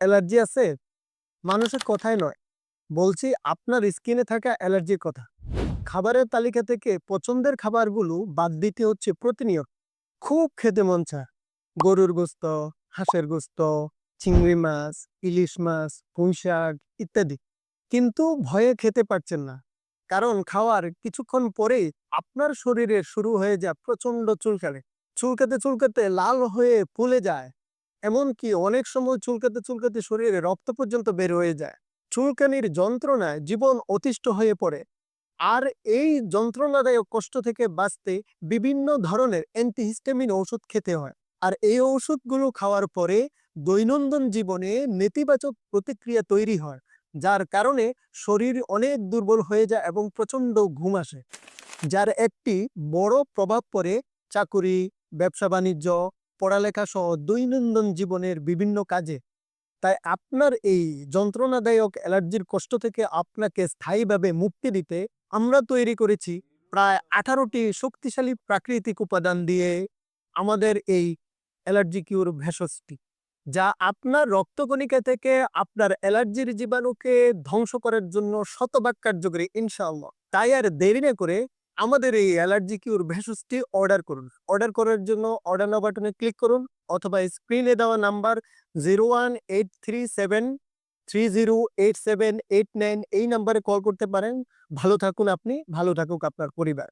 Allergy আছে? মানুষের কথায় নয়। বলছি আপনার স্কিনে থাকা অ্যালার্জির কথা। খাবারের তালিকা থেকে পছন্দের খাবারগুলো বাদ দিতে হচ্ছে প্রতিনিয়ত। খুব খেতে মন চায়। গরুর গোস্ত, হাঁসের গোস্ত, চিংড়ি মাছ, ইলিশ মাছ, পুঁইশাক ইত্যাদি। কিন্তু ভয়ে খেতে পারছেন না। কারণ খাওয়ার কিছুক্ষণ পরেই আপনার শরীরে শুরু হয়ে যায় প্রচন্ড চুলকানি। চুলকাতে লাল হয়ে ফুলে যায়। এমনকি অনেক সময় চুলকাতে শরীরে রক্ত পর্যন্ত বের হয়ে যায়। চুলকানির যন্ত্রণায় জীবন অতিষ্ঠ হয়ে পড়ে। আর এই যন্ত্রণাদায়ক কষ্ট থেকে বাঁচতে বিভিন্ন ধরনের অ্যান্টিহিস্টামিন ঔষধ খেতে হয়। আর এই ঔষধগুলো খাওয়ার পরে দৈনন্দিন জীবনে নেতিবাচক প্রতিক্রিয়া তৈরি হয়, যার কারণে শরীর অনেক দুর্বল হয়ে যায় এবং প্রচন্ড ঘুম আসে, যার একটি বড় প্রভাব পড়ে চাকুরি, ব্যবসা বাণিজ্য, পড়ালেখা সহ দৈনন্দিন জীবনের বিভিন্ন কাজে। তাই আপনার এই যন্ত্রণাদায়ক অ্যালার্জির কষ্ট থেকে আপনাকে স্থায়ীভাবে মুক্তি দিতে আমরা তৈরি করেছি প্রায় 18টি শক্তিশালী প্রাকৃতিক উপাদান দিয়ে আমাদের এই অ্যালার্জি কিউর ভেষজটি, যা আপনার রক্তকণিকা থেকে আপনার অ্যালার্জির জীবাণুকে ধ্বংস করার জন্য শতভাগ কার্যকরী ইনশাআল্লাহ। তাই আর দেরি না করে আমাদের এই অ্যালার্জি কিউর ভেষজটি অর্ডার করুন। অর্ডার করার জন্য অর্ডার নাও বাটনে ক্লিক করুন অথবা স্ক্রিনে দেওয়া নাম্বার 01837308789 এই নাম্বারে কল করতে পারেন। ভালো থাকুন আপনি, ভালো থাকুক আপনার পরিবার।